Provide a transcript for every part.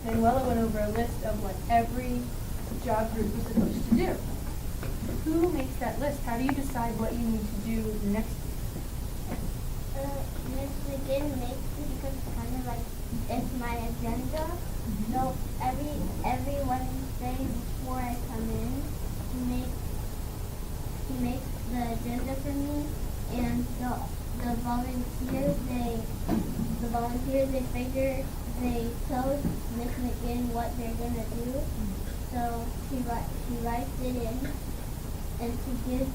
Manuela went over a list of what every job group is supposed to do. Who makes that list? How do you decide what you need to do next? Miss McGinn makes it because it's kind of like it's my agenda. So every Wednesday before I come in, he makes the agenda for me, and the volunteers they tell Miss McGinn what they're gonna do. So she writes it in, and she gives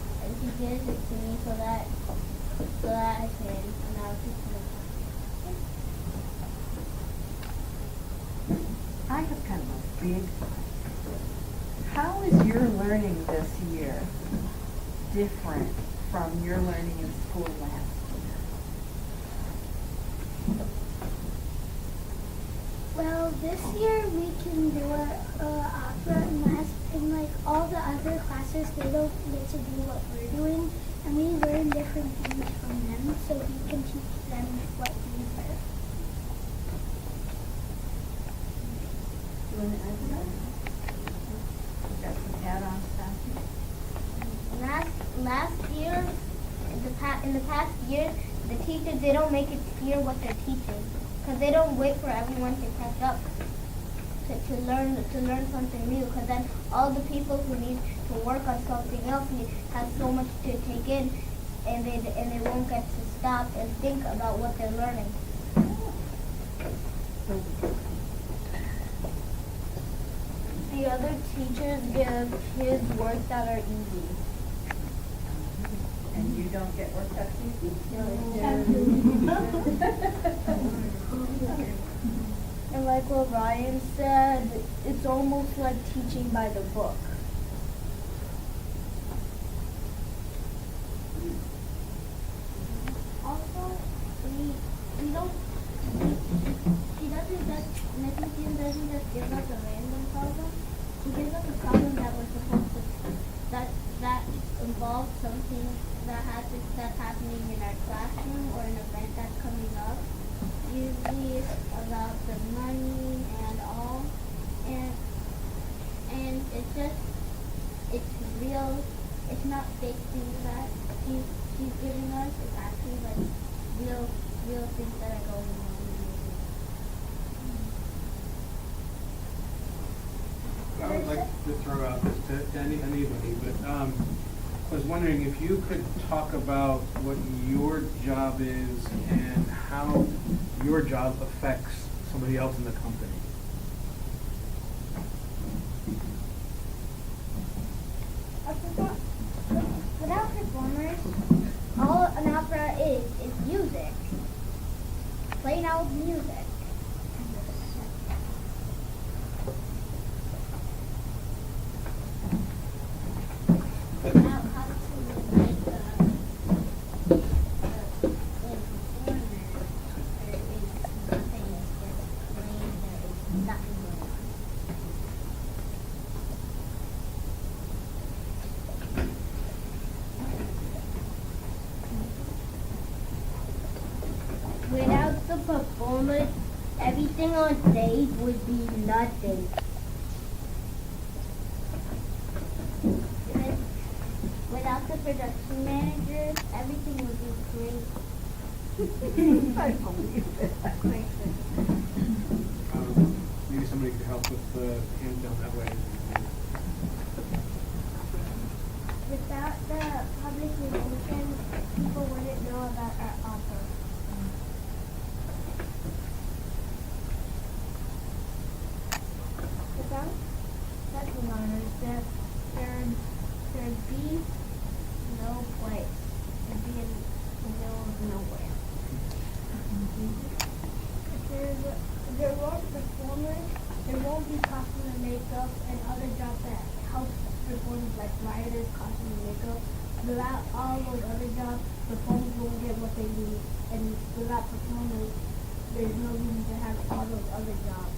it to me so that I can now teach them. I have kind of a big question. How is your learning this year different from your learning in school last year? Well, this year we can do opera and like all the other classes, they don't get to do what we're doing, and we learn different things from them, so we can teach them what we learn. You want to add to that? Got some add-on stuff? Last year, in the past year, the teachers, they don't make it clear what they're teaching, because they don't wait for everyone to catch up to learn something new, because then all the people who need to work on something else have so much to take in, and they won't get to stop and think about what they're learning. The other teachers give kids work that are easy. And you don't get work that's easy? And like what Ryan said, it's almost like teaching by the book. Also, we don't, Mrs. Jim doesn't just give us a random problem. She gives us a problem that we're supposed to, that involves something that's happening in our classroom or an event that's coming up. Usually it's about the money and all, and it's real. It's not fake things that she's giving us. It's actually like real things that are going on. I would like to throw out this to anybody, but I was wondering if you could talk about what your job is and how your job affects somebody else in the company. Without performers, all an opera is music. Plain old music. Without the performers, everything on stage would be nothing. Without the production managers, everything would be great. I believe it. Maybe somebody could help with the hands down that way. Without the public relations, people wouldn't know about our opera. Without such designers, there'd be no place. It'd be in the middle of nowhere. If there weren't performers, there won't be costume and makeup and other jobs that help performers like writers, costume and makeup. Without all those other jobs, performers won't get what they need. And without performers, there's no reason to have all those other jobs.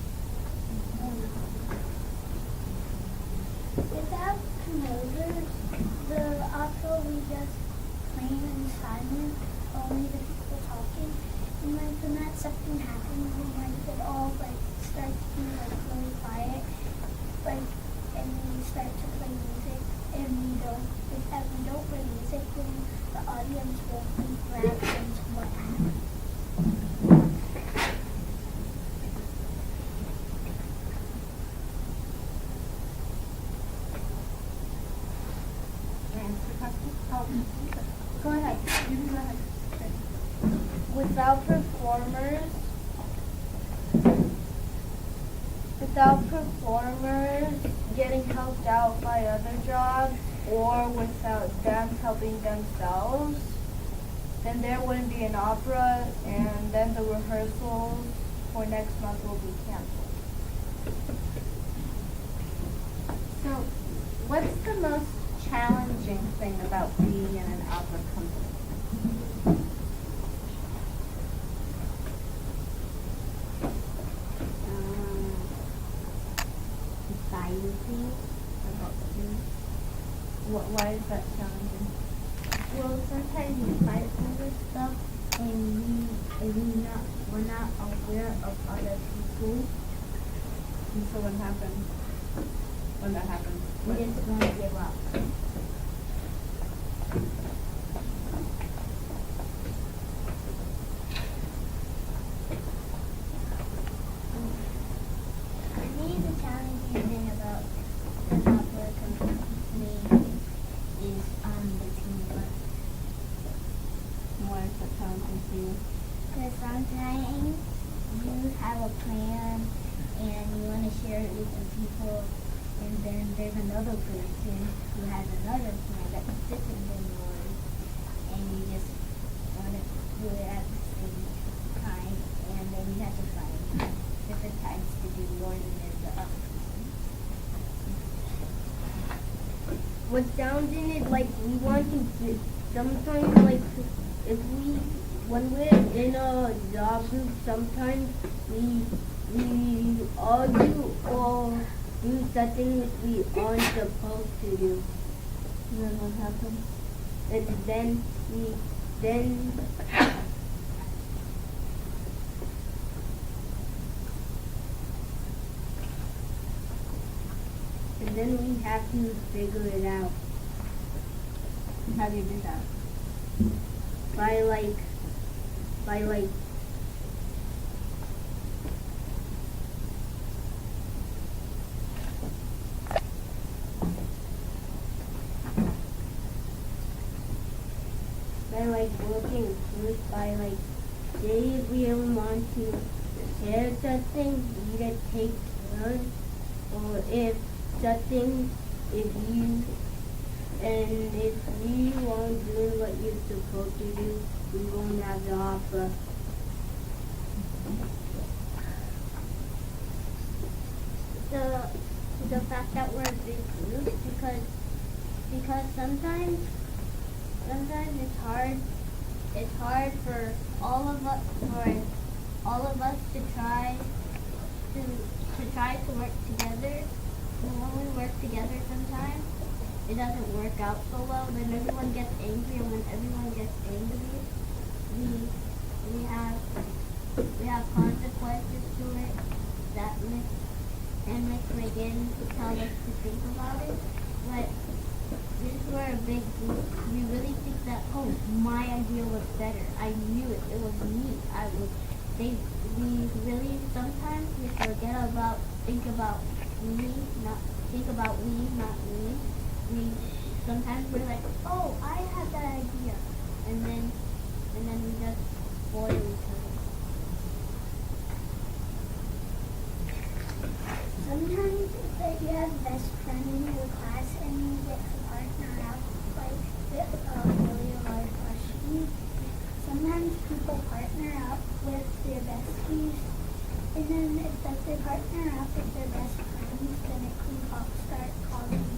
Without promoters, the opera we just plain and silent, only the people talking. And like when that something happens, we might get all like start to like that is what happened. Go ahead, you can go ahead. Without performers getting helped out by other jobs, or without them helping themselves, then there wouldn't be an opera, and then the rehearsals for next month will be canceled. So, what's the most challenging thing about being in an opera company? Deciding about things. Why is that challenging? Well, sometimes we fight over stuff and we're not aware of other people. And so what happens when that happens? We just want to give up. For me, the challenging thing about the opera company is the teamwork. Why is that challenging for you? Because sometimes you have a plan and you want to share it with the people, and then there's another person who has another plan that's different than yours, and you just want to do it at the same time, and then you have to find different times to do yours and then the other person. What's challenging is like we want to get, sometimes like if we when we're in a job group sometimes we argue or do something which we aren't supposed to do. And then what happens? And then we have to figure it out How do you do that? by like working first by like say if we ever want to share something we either take turns or if something if we won't do what you're supposed to do we won't have the opera. The fact that we're a big group because sometimes it's hard for all of us to try to work together. And when we work together sometimes it doesn't work out so well, then everyone gets angry, and when everyone gets angry we have consequences to it that Miss McGinn tells us to think about it. But since we're a big group, we really think that, oh, my idea was better. I knew it. It was me. We really sometimes we think about me, not me. Sometimes we're like, oh, I had that idea, and then we just spoil each other. Sometimes it's like you have a best friend in your class and you get to partner up like with a really hard question. Sometimes people partner up with their besties, and then if like they partner up with their best friends, then it can start causing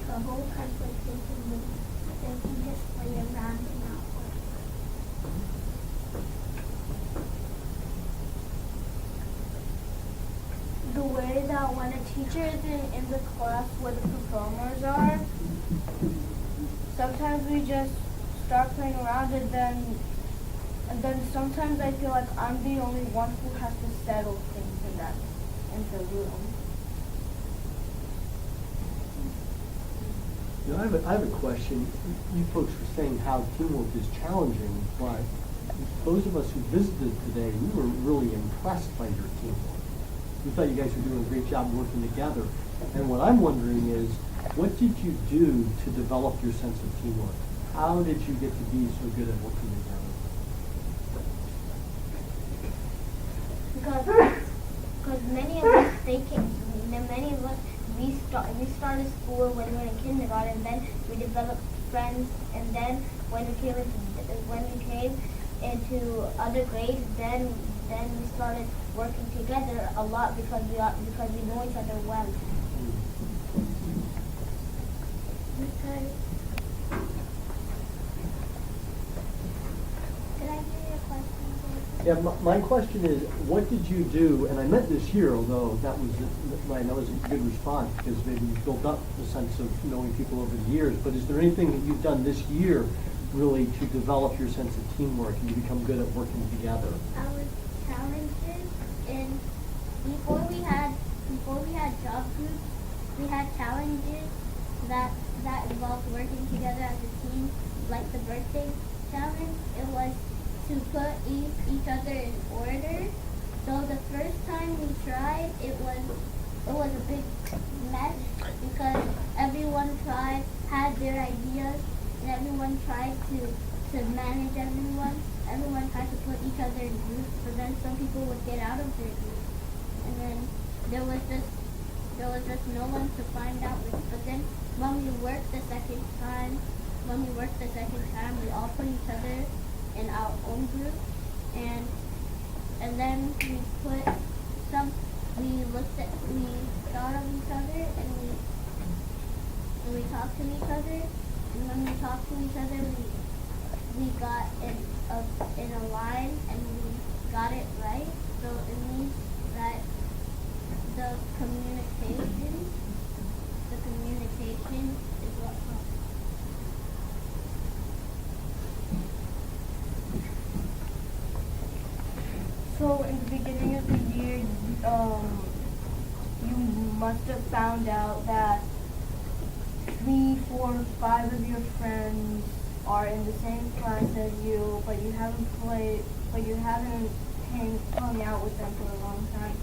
trouble because like they can just play around and not work. The way that when a teacher isn't in the class where the performers are, sometimes we just start playing around, and then sometimes I feel like I'm the only one who has to settle things in the room. You know, I have a question. You folks were saying how teamwork is challenging, but those of us who visited today, we were really impressed by your teamwork. We thought you guys were doing a great job working together. And what I'm wondering is, what did you do to develop your sense of teamwork? How did you get to be so good at working together? Because many of us, many of us, we started school when we were in kindergarten, then we developed friends, and then when we came into other grades, then we started working together a lot because we know each other well. Did I hear your question? Yeah, my question is, what did you do, and I meant this year, although that was a good response, because maybe you built up the sense of knowing people over the years, but is there anything that you've done this year really to develop your sense of teamwork and you become good at working together? Our challenges before we had job groups, we had challenges that involved working together as a team, like the birthday challenge. It was to put each other in order. So the first time we tried, it was a big mess because everyone had their ideas, and everyone tried to manage everyone. Everyone tried to put each other in groups, but then some people would get out of their group, and then there was just no one to find out with. But then when we worked the second time, we all put each other in our own group, and then we thought of each other, and we talked to each other, and when we talked to each other, we got in a line, and we got it right. So it means that the communication is what helps. So in the beginning of the year, you must have found out that 3, 4, 5 of your friends are in the same class as you, but you haven't hung out with them for a long time.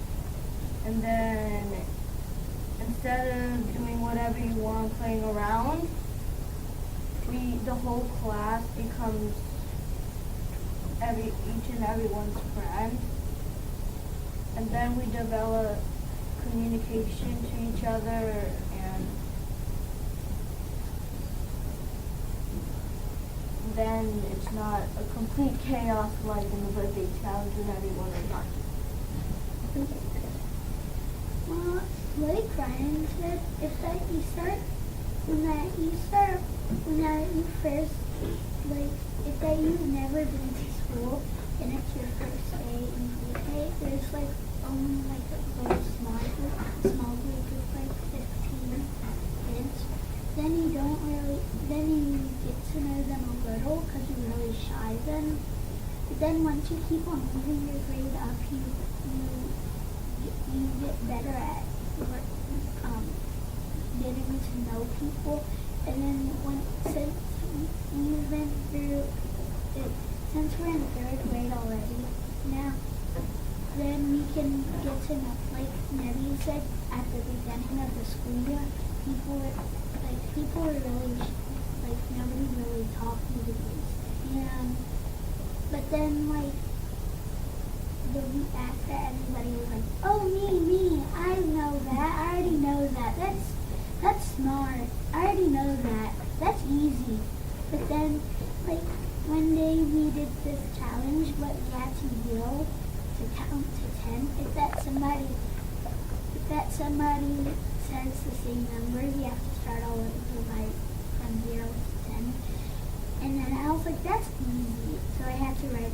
And then instead of doing whatever you want, playing around, the whole class becomes each and everyone's friend, and then we develop communication to each other, and then it's not a complete chaos like in the birthday challenge when everyone is not. Well, like Ryan said, if that you first, if that you've never been to school and it's your first day in pre-K, there's like only like a very small group of like 15 kids. Then you get to know them a little because you're really shy then. But then once you keep on moving your grade up, you get better at getting to know people. And then since we've been through it, since we're in 3rd grade already now, then we can get to know, like Nebby said at the beginning of the school year, people were really, like nobody really talking to me. And, but then like, the week after, everybody was like, oh me, I know that, I already know that, that's smart, I already know that, that's easy. But then, like, one day we did this challenge, but we had to yell to count to 10. If that somebody says the same number, you have to start all over from 0 to 10. And then I was like, that's easy. So I had to write